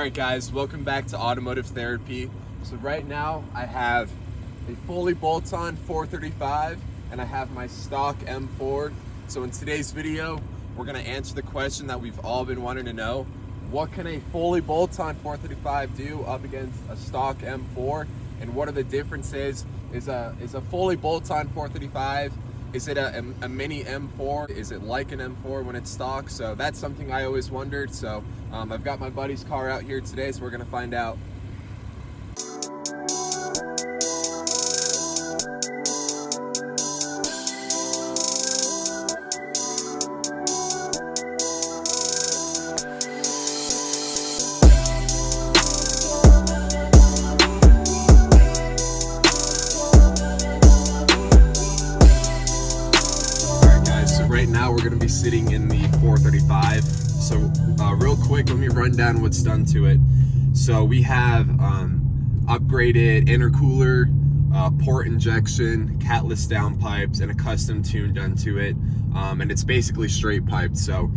Alright guys, welcome back to Automotive Therapy. So right now I have a fully bolt-on 435 and I have my stock M4. So in today's video, we're going to answer the question that we've all been wanting to know. What can a fully bolt-on 435 do up against a stock M4? And what are the differences? Is a fully bolt-on 435, is it a mini M4? Is it like an M4 when it's stock? So that's something I always wondered. So I've got my buddy's car out here today, so we're gonna find out. Right now we're going to be sitting in the 435. So real quick, let me run down what's done to it. So we have upgraded intercooler, port injection, catless downpipes, and a custom tune done to it. And it's basically straight piped. So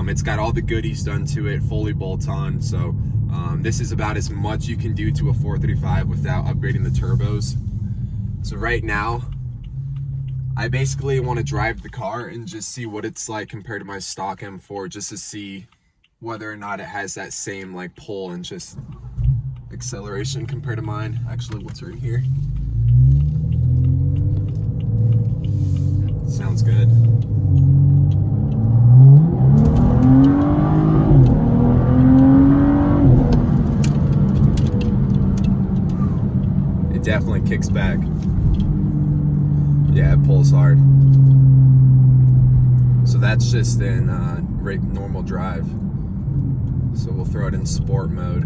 it's got all the goodies done to it, fully bolt-on. So this is about as much you can do to a 435 without upgrading the turbos. So right now, I basically want to drive the car and just see what it's like compared to my stock M4, just to see whether or not it has that same like pull and just acceleration compared to mine. Actually, what's right here? Sounds good. It definitely kicks back. Yeah, it pulls hard. So that's just in normal drive. So we'll throw it in sport mode.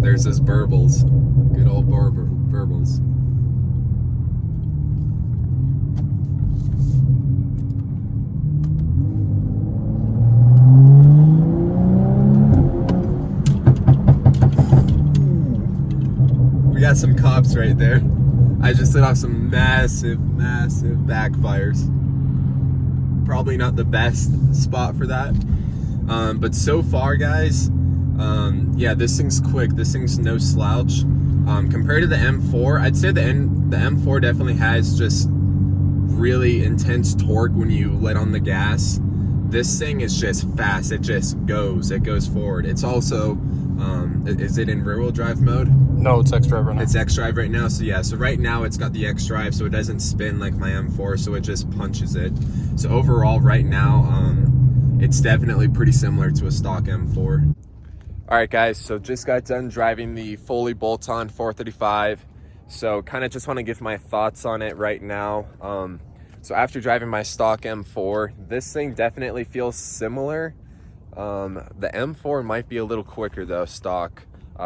There's those burbles. Good old burbles. We got some cops right there. I just let off some massive backfires. Probably not the best spot for that. But so far, guys, yeah, this thing's quick. This thing's no slouch. Compared to the M4, I'd say the M4 definitely has just really intense torque when you let on the gas. This thing is just fast. It just goes. It goes forward. It's also, is it in rear-wheel drive mode? No, it's X-Drive right now. It's X-Drive right now, so yeah. So right now it's got the X-Drive, so it doesn't spin like my M4, so it just punches it. So overall, right now, it's definitely pretty similar to a stock M4. All right, guys, so just got done driving the fully bolt-on 435. So kind of just want to give my thoughts on it right now. So after driving my stock M4, this thing definitely feels similar. The M4 might be a little quicker though, stock.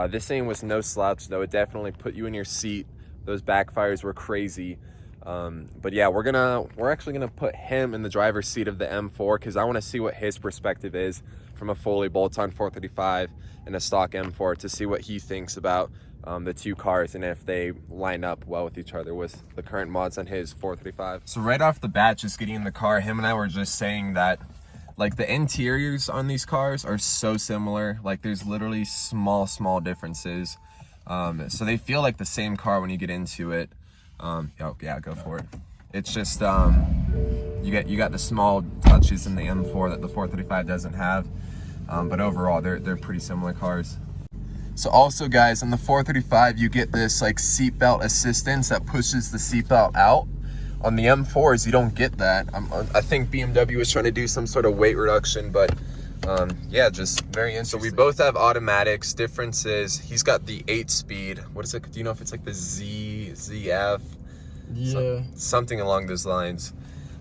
This thing was no slouch though. It definitely put you in your seat. Those backfires were crazy. But yeah, we're actually gonna put him in the driver's seat of the M4 because I want to see what his perspective is from a fully bolt-on 435 and a stock M4 to see what he thinks about the two cars and if they line up well with each other with the current mods on his 435. So right off the bat, just getting in the car, him and I were just saying that like the interiors on these cars are so similar. Like there's literally small differences. So they feel like the same car when you get into it. Oh yeah, go for it. It's just you got the small touches in the M4 that the 435 doesn't have. But overall they're pretty similar cars. So also guys, on the 435 you get this like seatbelt assistance that pushes the seatbelt out. On the M4s, you don't get that. I think BMW is trying to do some sort of weight reduction, but yeah, just very interesting. So we both have automatics. Difference is he's got the 8-speed. What is it? Do you know if it's like the ZF? Yeah. Something along those lines.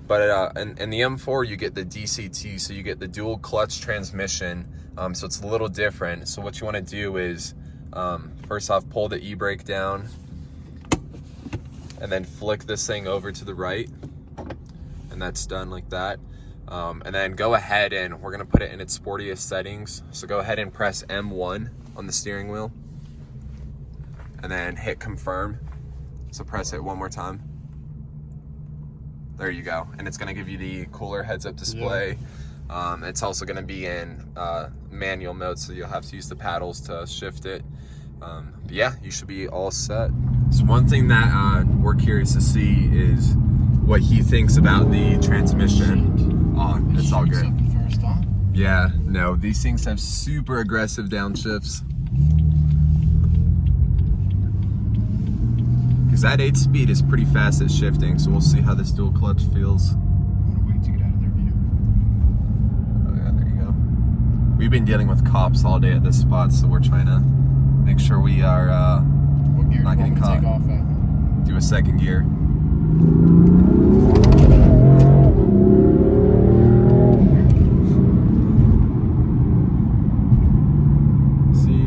But in the M4, you get the DCT, so you get the dual clutch transmission. So it's a little different. So what you want to do is, first off, pull the e-brake down, and then flick this thing over to the right, and that's done like that. And then go ahead and we're gonna put it in its sportiest settings. So go ahead and press M1 on the steering wheel, and then hit confirm. So press it one more time. There you go. And it's gonna give you the cooler heads-up display. It's also going to be in manual mode, so you'll have to use the paddles to shift it. But yeah, you should be all set. So one thing that we're curious to see is what he thinks about the transmission. Oh, it's all good. Yeah, no, these things have super aggressive downshifts. Because that 8-speed is pretty fast at shifting, so we'll see how this dual clutch feels. Wait to get out of their view. Oh yeah, there you go. We've been dealing with cops all day at this spot, so we're trying to make sure we are What gear not do you getting want me to caught. take off at? Do a second gear. See,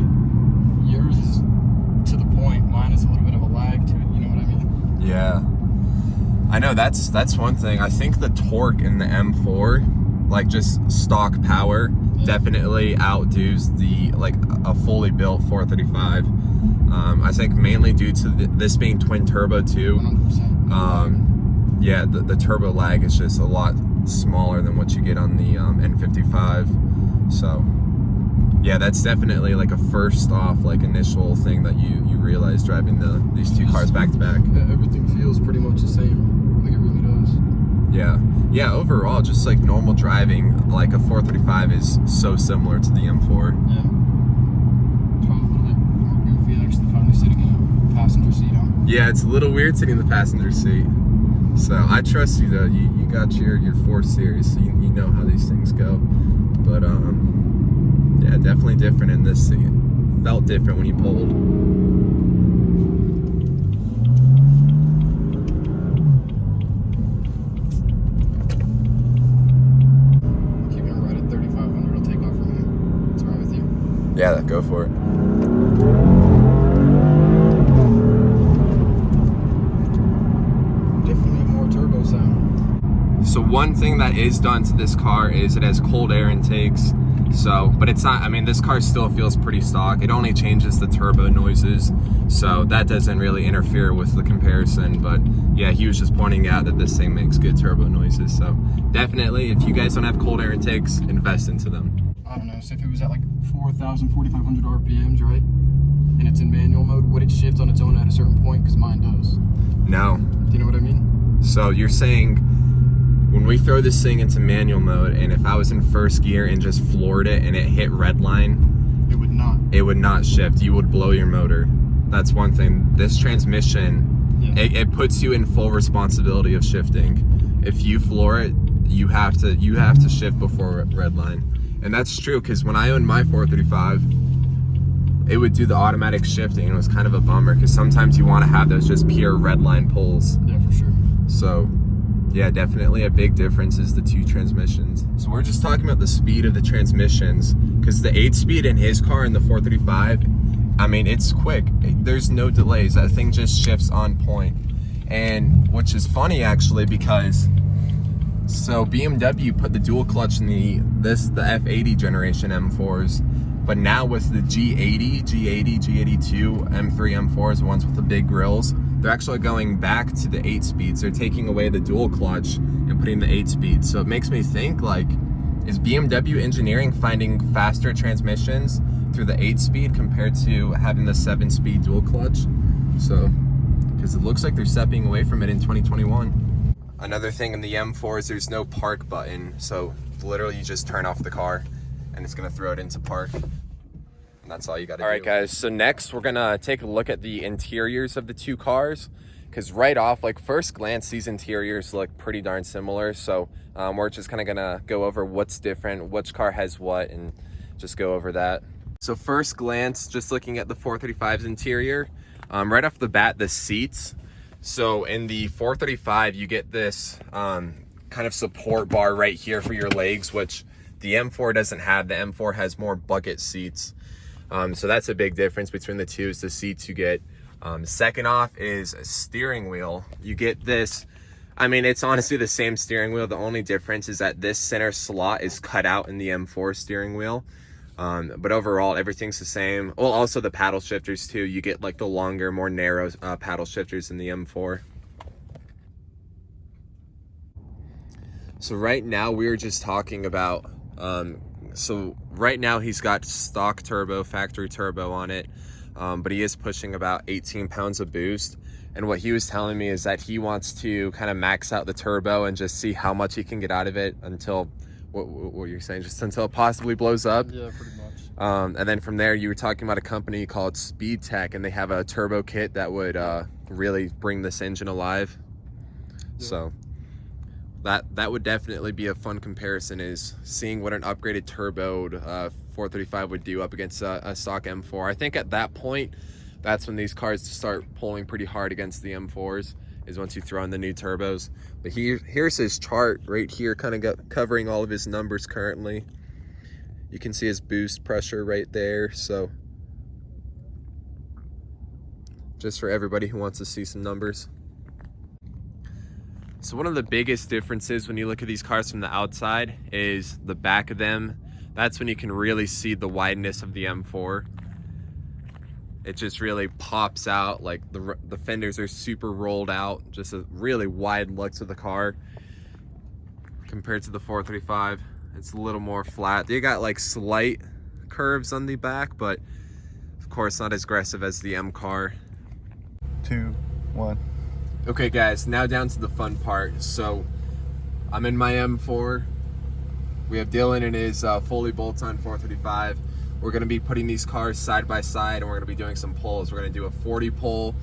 yours is to the point. Mine is a little bit of a lag to it. You know what I mean? Yeah, I know that's one thing. I think the torque in the M4, like just stock power, definitely outdoes the like a fully built 435. I think mainly due to this being twin turbo too. 100%. Yeah, the turbo lag is just a lot smaller than what you get on the N55. So yeah, that's definitely like a first off like initial thing that you realize driving these two cars back to back. Everything feels pretty much the same. Like it really does. Yeah, overall just like normal driving, like a 435 is so similar to the M4. Yeah. It's probably a little bit more goofy actually finally sitting in a passenger seat, huh? Yeah, it's a little weird sitting in the passenger seat. So I trust you though. You got your 4 Series, so you know how these things go. But yeah, definitely different in this seat. Felt different when you pulled. Keeping it right at 3,500. I'll take off from here. What's wrong with you? Yeah, go for it. Definitely have more turbo sound. So one thing that is done to this car is it has cold air intakes. So, but it's not, I mean, this car still feels pretty stock. It only changes the turbo noises. So that doesn't really interfere with the comparison. But yeah, he was just pointing out that this thing makes good turbo noises. So definitely, if you guys don't have cold air intakes, invest into them. I don't know, so if it was at like 4,000, 4,500 RPMs, right? And it's in manual mode, would it shift on its own at a certain point? Because mine does. No. Do you know what I mean? So you're saying when we throw this thing into manual mode, and if I was in first gear and just floored it and it hit red line, it would not shift. You would blow your motor. That's one thing. This transmission, it puts you in full responsibility of shifting. If you floor it, you have to shift before red line. And that's true, because when I owned my 435, it would do the automatic shifting, and it was kind of a bummer because sometimes you want to have those just pure red line pulls. Yeah, for sure. So yeah, definitely a big difference is the 2 transmissions. So we're just talking about the speed of the transmissions, because the 8-speed in his car and the 435, I mean, it's quick. There's no delays. That thing just shifts on point. And which is funny actually, because so BMW put the dual clutch in the F80 generation M4s, but now with the G80, G82, M3, M4s, the ones with the big grills, they're actually going back to the 8-speeds. They're taking away the dual clutch and putting the 8-speed. So it makes me think, like, is BMW engineering finding faster transmissions through the 8-speed compared to having the 7-speed dual clutch? So, because it looks like they're stepping away from it in 2021. Another thing in the M4 is there's no park button. So literally you just turn off the car and it's gonna throw it into park. And that's all you gotta do. All right, guys, so next we're gonna take a look at the interiors of the 2 cars, because right off, like first glance, these interiors look pretty darn similar. So we're just kind of gonna go over what's different, which car has what, and just go over that. So first glance, just looking at the 435's interior, right off the bat, the seats. So in the 435, you get this kind of support bar right here for your legs, which the M4 doesn't have. The M4 has more bucket seats. So that's a big difference between the two, is the seats you get. Second off is a steering wheel. You get this, I mean, it's honestly the same steering wheel. The only difference is that this center slot is cut out in the M4 steering wheel. But overall, everything's the same. Well, also the paddle shifters too. You get like the longer, more narrow paddle shifters in the M4. So right now we were just talking about So right now he's got stock turbo, factory turbo on it, but he is pushing about 18 pounds of boost. And what he was telling me is that he wants to kind of max out the turbo and just see how much he can get out of it until, what you're saying, just until it possibly blows up. Yeah, pretty much. And then from there, you were talking about a company called Speed Tech, and they have a turbo kit that would really bring this engine alive. Yeah. So that would definitely be a fun comparison, is seeing what an upgraded turboed 435 would do up against a stock M4. I think at that point, that's when these cars start pulling pretty hard against the M4s, is once you throw in the new turbos. But here's his chart right here, kind of covering all of his numbers currently. You can see his boost pressure right there. So just for everybody who wants to see some numbers. So one of the biggest differences when you look at these cars from the outside is the back of them. That's when you can really see the wideness of the M4. It just really pops out, like the fenders are super rolled out, just a really wide look to the car compared to the 435. It's a little more flat. They got like slight curves on the back, but of course not as aggressive as the M car. 2, 1. Okay guys, now down to the fun part. So I'm in my M4. We have Dylan in his fully bolt-on 435. We're gonna be putting these cars side by side, and we're gonna be doing some pulls. We're gonna do a 40 pull,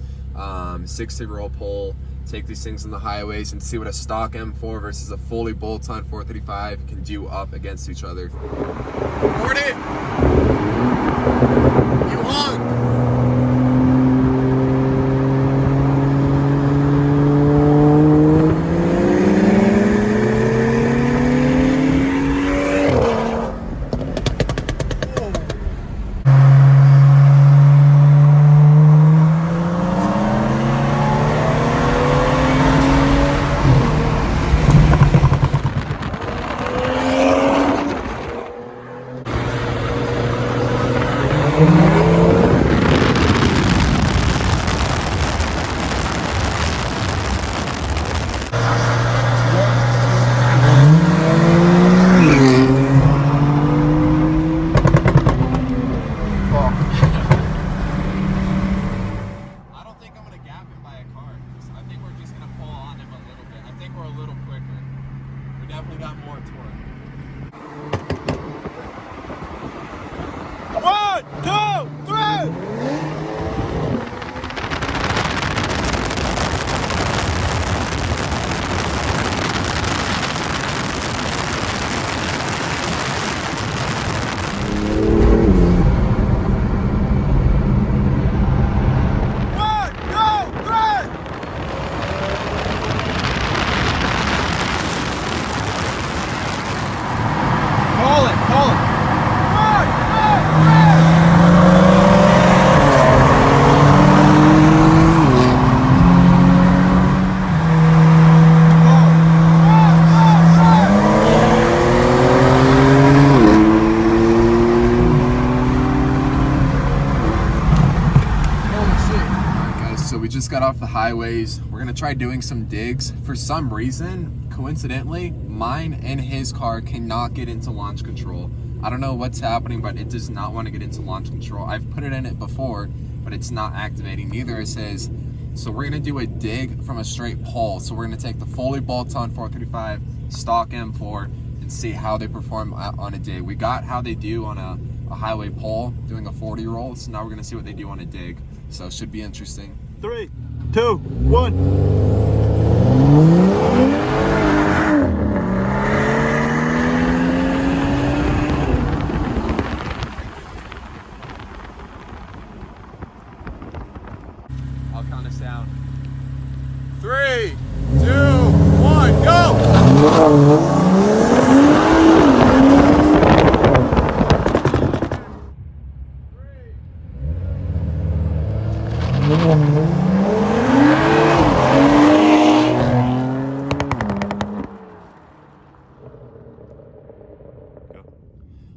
60 roll pull, take these things on the highways and see what a stock M4 versus a fully bolt-on 435 can do up against each other. Gordon! You hung! Definitely got more torque. 1, 2, 3! Just got off the highways. We're gonna try doing some digs. For some reason, coincidentally, mine and his car cannot get into launch control. I don't know what's happening, but it does not want to get into launch control. I've put it in it before, but it's not activating. Neither is his. So we're gonna do a dig from a straight pull. So we're gonna take the fully bolt-on 435 stock M4 and see how they perform on a dig. We got how they do on a highway pull, doing a 40 roll. So now we're gonna see what they do on a dig. So it should be interesting. 3, 2, 1. I'll count us down. 3, 2, 1, go!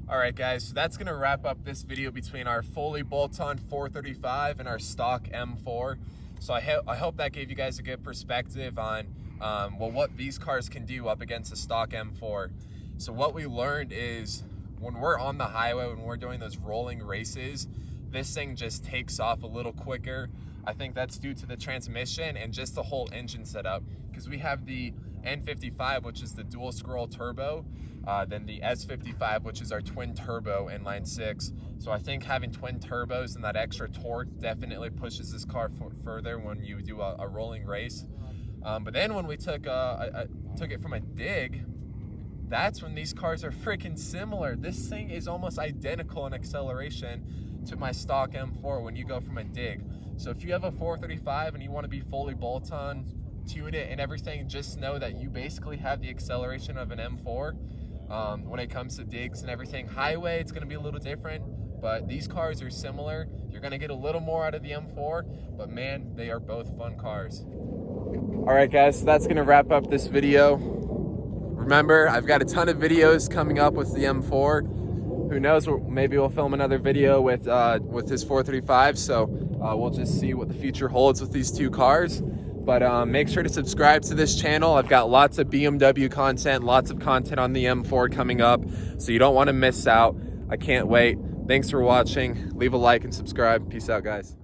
Alright guys, so that's going to wrap up this video between our fully bolt-on 435 and our stock M4. So I hope that gave you guys a good perspective on well, what these cars can do up against a stock M4. So what we learned is when we're on the highway, when we're doing those rolling races, this thing just takes off a little quicker. I think that's due to the transmission and just the whole engine setup, because we have the N55, which is the dual scroll turbo, then the S55, which is our twin turbo inline six. So I think having twin turbos and that extra torque definitely pushes this car further when you do a rolling race. But then when we took it from a dig, that's when these cars are freaking similar. This thing is almost identical in acceleration to my stock M4 when you go from a dig. So if you have a 435 and you want to be fully bolt-on, tune it and everything, just know that you basically have the acceleration of an M4 when it comes to digs and everything. Highway, it's going to be a little different, but these cars are similar. You're going to get a little more out of the M4, but man, they are both fun cars. All right, guys, so that's going to wrap up this video. Remember, I've got a ton of videos coming up with the M4. Who knows, maybe we'll film another video with his 435, so we'll just see what the future holds with these two cars. But make sure to subscribe to this channel. I've got lots of BMW content, lots of content on the M4 coming up, so you don't want to miss out. I can't wait. Thanks for watching. Leave a like and subscribe. Peace out, guys.